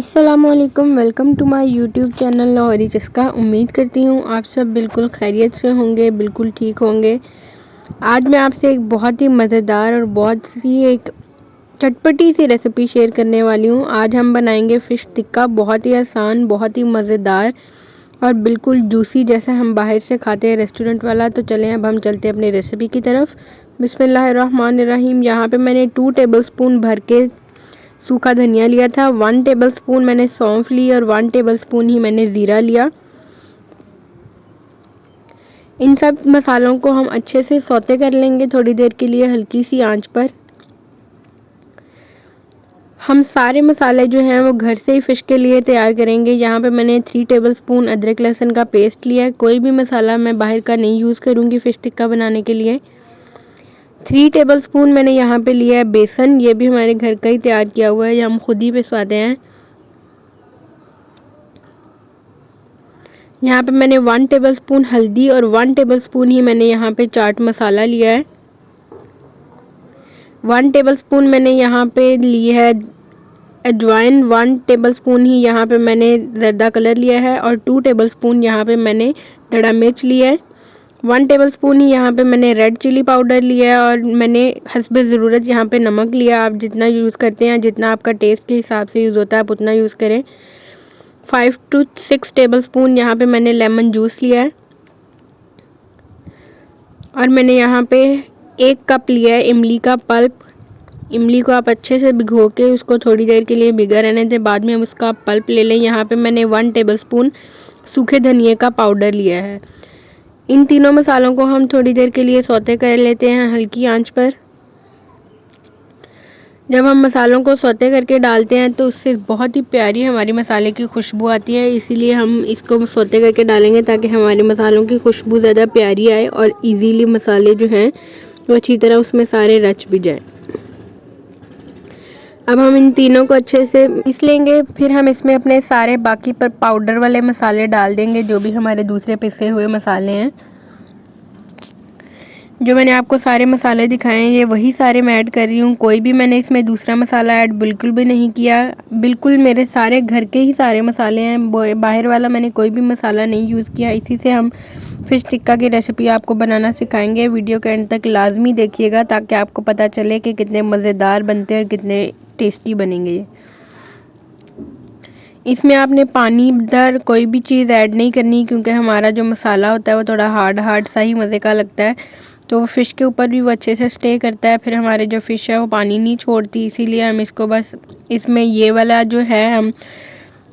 अस्सलामुअलैकुम, welcome to my YouTube channel Lahori Chaska. उम्मीद करती हूँ आप सब बिल्कुल खैरियत से होंगे, बिल्कुल ठीक होंगे। आज मैं आपसे एक बहुत ही मज़ेदार और बहुत सी एक चटपटी सी रेसिपी शेयर करने वाली हूँ। आज हम बनाएंगे फ़िश टिक्का, बहुत ही आसान, बहुत ही मज़ेदार और बिल्कुल जूसी जैसा हम बाहर से खाते हैं रेस्टोरेंट वाला। तो चलें अब हम चलते हैं अपनी रेसिपी की तरफ। बिस्मिल्लाहिर्रहमानिर्रहीम। यहाँ पे मैंने 2 टेबलस्पून भर के सूखा धनिया लिया था, 1 टेबलस्पून मैंने सौंफ ली और 1 टेबलस्पून ही मैंने ज़ीरा लिया। इन सब मसालों को हम अच्छे से सौते कर लेंगे थोड़ी देर के लिए हल्की सी आंच पर। हम सारे मसाले जो हैं वो घर से ही फ़िश के लिए तैयार करेंगे। यहाँ पे मैंने 3 टेबलस्पून अदरक लहसुन का पेस्ट लिया है। कोई भी मसाला मैं बाहर का नहीं यूज़ करूँगी फ़िश टिक्का बनाने के लिए। 3 टेबलस्पून मैंने यहाँ पे लिया है बेसन, ये भी हमारे घर का ही तैयार किया हुआ है, ये हम खुद ही पिसवाते हैं। यहाँ पे मैंने 1 टेबलस्पून हल्दी और 1 टेबलस्पून ही मैंने यहाँ पे चाट मसाला लिया है। 1 टेबलस्पून मैंने यहाँ पे ली है अजवाइन, 1 टेबलस्पून ही यहाँ पे मैंने ज़र्दा कलर लिया है और 2 टेबलस्पून यहाँ पे मैंने दड़ा मिर्च लिया है। 1 टेबलस्पून ही यहाँ पे मैंने रेड चिली पाउडर लिया है और मैंने हस्बे ज़रूरत यहाँ पे नमक लिया। आप जितना यूज़ करते हैं, जितना आपका टेस्ट के हिसाब से यूज़ होता है आप उतना यूज़ करें। 5 to 6 टेबलस्पून यहाँ पे मैंने लेमन जूस लिया है और मैंने यहाँ पे 1 कप लिया है इमली का पल्प। इमली को आप अच्छे से भिगो के उसको थोड़ी देर के लिए भिगा रहने दें, बाद में हम उसका पल्प ले लें। यहाँ पे मैंने 1 टेबलस्पून सूखे धनिए का पाउडर लिया है। इन तीनों मसालों को हम थोड़ी देर के लिए सौते कर लेते हैं हल्की आंच पर। जब हम मसालों को सौते करके डालते हैं तो उससे बहुत ही प्यारी हमारी मसाले की खुशबू आती है, इसीलिए हम इसको सौते करके डालेंगे ताकि हमारे मसालों की खुशबू ज़्यादा प्यारी आए और इजीली मसाले जो हैं वो अच्छी तरह उसमें सारे रच भी जाएं। अब हम इन तीनों को अच्छे से पीस लेंगे, फिर हम इसमें अपने सारे बाकी पर पाउडर वाले मसाले डाल देंगे, जो भी हमारे दूसरे पिसे हुए मसाले हैं। जो मैंने आपको सारे मसाले दिखाए हैं ये वही सारे मैं ऐड कर रही हूँ। कोई भी मैंने इसमें दूसरा मसाला ऐड बिल्कुल भी नहीं किया। बिल्कुल मेरे सारे घर के ही सारे मसाले हैं, बाहर वाला मैंने कोई भी मसाला नहीं यूज़ किया। इसी से हम फ़िश टिक्का की रेसिपी आपको बनाना सिखाएंगे। वीडियो के एंड तक लाजमी देखिएगा ताकि आपको पता चले कि कितने मज़ेदार बनते हैं और कितने टेस्टी बनेंगे। इसमें आपने पानी दर कोई भी चीज़ ऐड नहीं करनी, क्योंकि हमारा जो मसाला होता है वो थोड़ा हार्ड सा ही मज़े का लगता है, तो वो फ़िश के ऊपर भी वो अच्छे से स्टे करता है। फिर हमारे जो फ़िश है वो पानी नहीं छोड़ती, इसीलिए हम इसको बस इसमें ये वाला जो है हम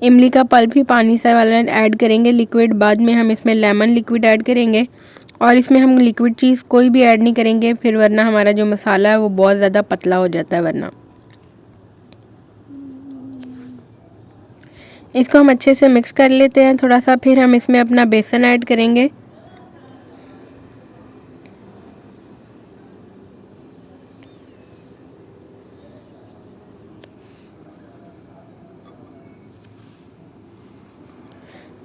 इमली का पल्प ही पानी सा वाला ऐड करेंगे लिक्विड। बाद में हम इसमें लेमन लिक्विड ऐड करेंगे और इसमें हम लिक्विड चीज़ कोई भी ऐड नहीं करेंगे, फिर वरना हमारा जो मसाला है वो बहुत ज़्यादा पतला हो जाता है वरना। इसको हम अच्छे से मिक्स कर लेते हैं थोड़ा सा, फिर हम इसमें अपना बेसन ऐड करेंगे।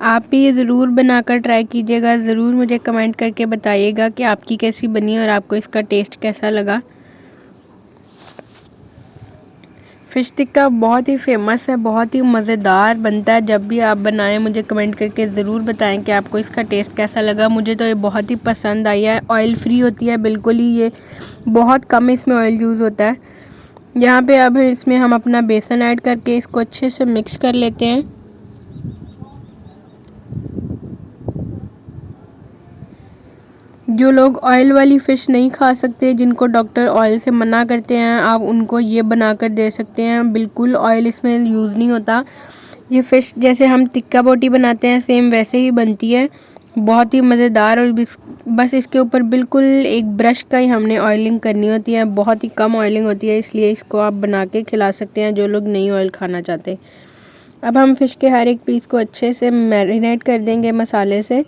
आप भी ये ज़रूर बनाकर ट्राई कीजिएगा, ज़रूर मुझे कमेंट करके बताइएगा कि आपकी कैसी बनी और आपको इसका टेस्ट कैसा लगा। फ़िश टिक्का बहुत ही फेमस है, बहुत ही मज़ेदार बनता है। जब भी आप बनाएं मुझे कमेंट करके ज़रूर बताएं कि आपको इसका टेस्ट कैसा लगा। मुझे तो ये बहुत ही पसंद आई है। ऑयल फ्री होती है बिल्कुल ही, ये बहुत कम इसमें ऑयल यूज़ होता है। यहाँ पे अब इसमें हम अपना बेसन ऐड करके इसको अच्छे से मिक्स कर लेते हैं। जो लोग ऑयल वाली फ़िश नहीं खा सकते, जिनको डॉक्टर ऑयल से मना करते हैं, आप उनको ये बनाकर दे सकते हैं। बिल्कुल ऑयल इसमें यूज़ नहीं होता। ये फ़िश जैसे हम टिक्का बोटी बनाते हैं सेम वैसे ही बनती है, बहुत ही मज़ेदार। और बस इसके ऊपर बिल्कुल एक ब्रश का ही हमने ऑयलिंग करनी होती है, बहुत ही कम ऑयलिंग होती है, इसलिए इसको आप बना के खिला सकते हैं जो लोग नहीं ऑयल खाना चाहते। अब हम फ़िश के हर एक पीस को अच्छे से मैरिनेट कर देंगे मसाले से।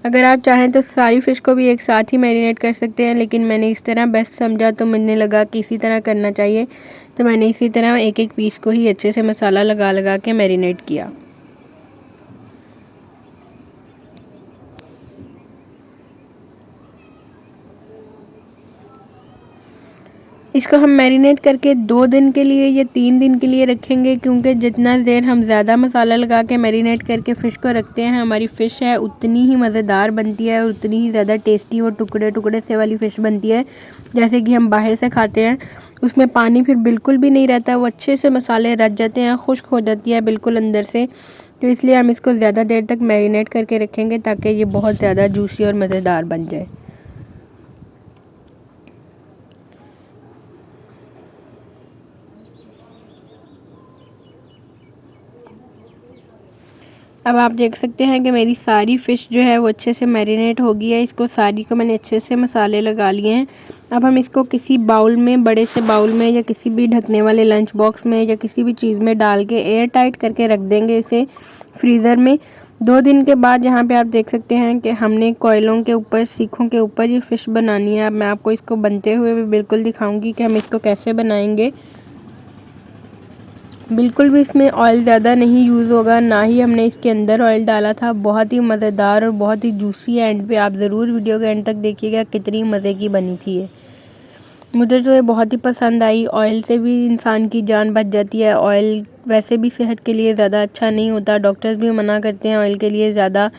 अगर आप चाहें तो सारी फ़िश को भी एक साथ ही मैरिनेट कर सकते हैं, लेकिन मैंने इस तरह बेस्ट समझा तो मुझे लगा कि इसी तरह करना चाहिए, तो मैंने इसी तरह एक एक पीस को ही अच्छे से मसाला लगा लगा के मैरिनेट किया। इसको हम मैरिनेट करके 2 दिन के लिए या 3 दिन के लिए रखेंगे, क्योंकि जितना देर हम ज़्यादा मसाला लगा के मैरिनेट करके फ़िश को रखते हैं, हमारी फ़िश है उतनी ही मज़ेदार बनती है और उतनी ही ज़्यादा टेस्टी और टुकड़े टुकड़े से वाली फ़िश बनती है। जैसे कि हम बाहर से खाते हैं, उसमें पानी फिर बिल्कुल भी नहीं रहता, वो अच्छे से मसाले रच जाते हैं, खुश्क हो जाती है बिल्कुल अंदर से। तो इसलिए हम इसको ज़्यादा देर तक मैरिनेट करके रखेंगे ताकि ये बहुत ज़्यादा जूसी और मज़ेदार बन जाए। अब आप देख सकते हैं कि मेरी सारी फ़िश जो है वो अच्छे से मैरिनेट हो गई है। इसको सारी को मैंने अच्छे से मसाले लगा लिए हैं। अब हम इसको किसी बाउल में, बड़े से बाउल में या किसी भी ढकने वाले लंच बॉक्स में या किसी भी चीज़ में डाल के एयर टाइट करके रख देंगे इसे फ्रीज़र में। 2 दिन के बाद यहाँ पे आप देख सकते हैं कि हमने कोयलों के ऊपर, सीखों के ऊपर ये फ़िश बनानी है। अब मैं आपको इसको बनते हुए भी बिल्कुल दिखाऊँगी कि हम इसको कैसे बनाएँगे। बिल्कुल भी इसमें ऑयल ज़्यादा नहीं यूज़ होगा, ना ही हमने इसके अंदर ऑयल डाला था। बहुत ही मज़ेदार और बहुत ही जूसी है। एंड पे आप ज़रूर वीडियो के एंड तक देखिएगा कितनी मज़े की बनी थी ये। मुझे तो ये बहुत ही पसंद आई। ऑयल से भी इंसान की जान बच जाती है। ऑयल वैसे भी सेहत के लिए ज़्यादा अच्छा नहीं होता, डॉक्टर्स भी मना करते हैं ऑयल के लिए ज़्यादा।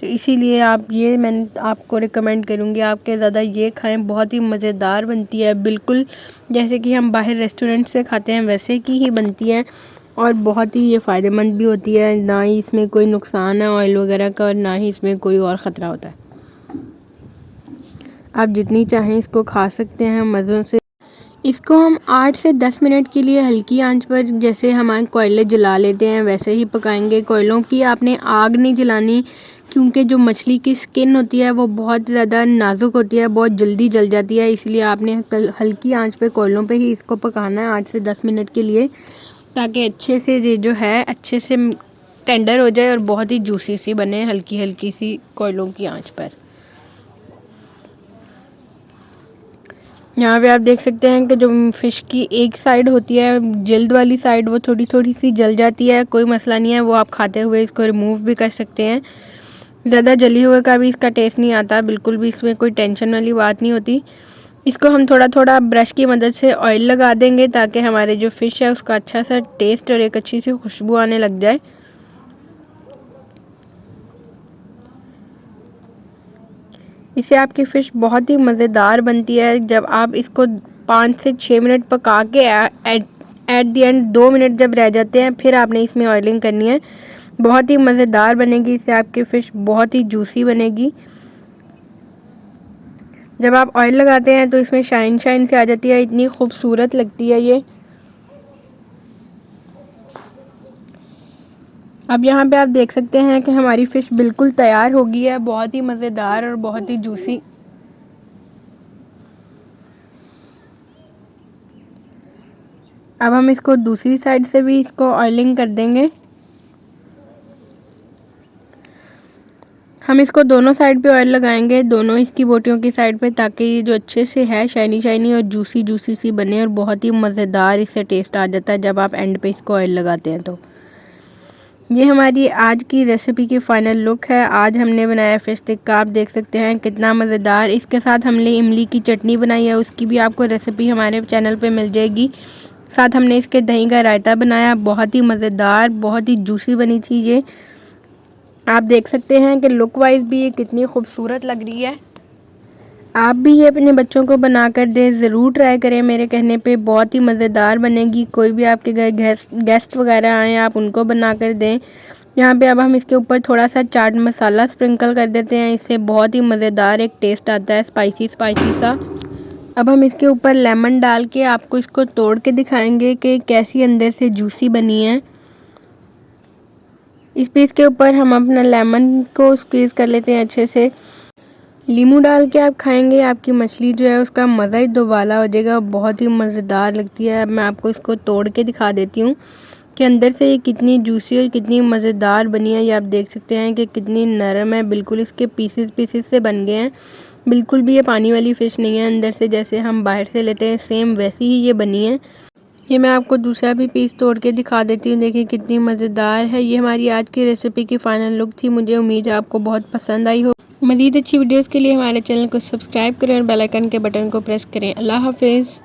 तो इसीलिए मैं आपको रिकमेंड करूँगी आपके ज़्यादा ये खाएं। बहुत ही मज़ेदार बनती है, बिल्कुल जैसे कि हम बाहर रेस्टोरेंट से खाते हैं वैसे की ही बनती है। और बहुत ही ये फ़ायदेमंद भी होती है, ना ही इसमें कोई नुकसान है ऑयल वगैरह का और ना ही इसमें कोई और ख़तरा होता है। आप जितनी चाहें इसको खा सकते हैं मज़ों से। इसको हम 8 से 10 मिनट के लिए हल्की आंच पर, जैसे हमारे कोयले जला लेते हैं वैसे ही पकाएंगे। कोयलों की आपने आग नहीं जलानी, क्योंकि जो मछली की स्किन होती है वो बहुत ज़्यादा नाजुक होती है, बहुत जल्दी जल जाती है। इसलिए आपने हल्की आंच पे कोयलों पे ही इसको पकाना है 8 से 10 मिनट के लिए, ताकि अच्छे से ये जो है अच्छे से टेंडर हो जाए और बहुत ही जूसी सी बने, हल्की हल्की सी कोयलों की आंच पर। यहाँ पे आप देख सकते हैं कि जो फ़िश की एक साइड होती है, जल्द वाली साइड, वो थोड़ी थोड़ी सी जल जाती है। कोई मसला नहीं है, वो आप खाते हुए इसको रिमूव भी कर सकते हैं। ज़्यादा जली हुए का भी इसका टेस्ट नहीं आता, बिल्कुल भी इसमें कोई टेंशन वाली बात नहीं होती। इसको हम थोड़ा थोड़ा ब्रश की मदद से ऑयल लगा देंगे ताकि हमारे जो फ़िश है उसका अच्छा सा टेस्ट और एक अच्छी सी खुशबू आने लग जाए। इससे आपकी फ़िश बहुत ही मज़ेदार बनती है। जब आप इसको 5 से 6 मिनट पका के एट द एंड 2 मिनट जब रह जाते हैं, फिर आपने इसमें ऑयलिंग करनी है। बहुत ही मज़ेदार बनेगी, इससे आपकी फ़िश बहुत ही जूसी बनेगी। जब आप ऑयल लगाते हैं तो इसमें शाइन शाइन से आ जाती है, इतनी खूबसूरत लगती है ये। अब यहाँ पे आप देख सकते हैं कि हमारी फ़िश बिल्कुल तैयार हो गई है, बहुत ही मज़ेदार और बहुत ही जूसी। अब हम इसको दूसरी साइड से भी इसको ऑयलिंग कर देंगे। हम इसको दोनों साइड पे ऑयल लगाएंगे, दोनों इसकी बोटियों की साइड पे, ताकि ये जो अच्छे से है शाइनी शाइनी और जूसी जूसी सी बने और बहुत ही मज़ेदार इससे टेस्ट आ जाता है जब आप एंड पे इसको ऑयल लगाते हैं। तो ये हमारी आज की रेसिपी की फ़ाइनल लुक है। आज हमने बनाया फ़िश टिक्का, आप देख सकते हैं कितना मज़ेदार। इसके साथ हमने इमली की चटनी बनाई है, उसकी भी आपको रेसिपी हमारे चैनल पे मिल जाएगी। साथ हमने इसके दही का रायता बनाया, बहुत ही मज़ेदार, बहुत ही जूसी बनी थी ये। आप देख सकते हैं कि लुक वाइज भी ये कितनी खूबसूरत लग रही है। आप भी ये अपने बच्चों को बना कर दें, ज़रूर ट्राई करें मेरे कहने पे, बहुत ही मज़ेदार बनेगी। कोई भी आपके घर गेस्ट वगैरह आएँ, आप उनको बना कर दें। यहाँ पे अब हम इसके ऊपर थोड़ा सा चाट मसाला स्प्रिंकल कर देते हैं, इससे बहुत ही मज़ेदार एक टेस्ट आता है, स्पाइसी स्पाइसी सा। अब हम इसके ऊपर लेमन डाल के आपको इसको तोड़ के दिखाएंगे कि कैसी अंदर से जूसी बनी है। इस पीस के ऊपर हम अपना लेमन को स्क्वीज़ कर लेते हैं अच्छे से। नींबू डाल के आप खाएंगे, आपकी मछली जो है उसका मज़ा ही दोबाला हो जाएगा, बहुत ही मज़ेदार लगती है। अब मैं आपको इसको तोड़ के दिखा देती हूँ कि अंदर से ये कितनी जूसी और कितनी मज़ेदार बनी है। ये आप देख सकते हैं कि कितनी नरम है, बिल्कुल इसके पीसेस पीसेस से बन गए हैं। बिल्कुल भी ये पानी वाली फ़िश नहीं है, अंदर से जैसे हम बाहर से लेते हैं सेम वैसी ही ये बनी है। ये मैं आपको दूसरा भी पीस तोड़ के दिखा देती हूँ, देखिए कितनी मज़ेदार है। ये हमारी आज की रेसिपी की फ़ाइनल लुक थी। मुझे उम्मीद है आपको बहुत पसंद आई हो। मज़ीद अच्छी वीडियोस के लिए हमारे चैनल को सब्सक्राइब करें और बेल आइकन के बटन को प्रेस करें। अल्लाह हाफ़िज़।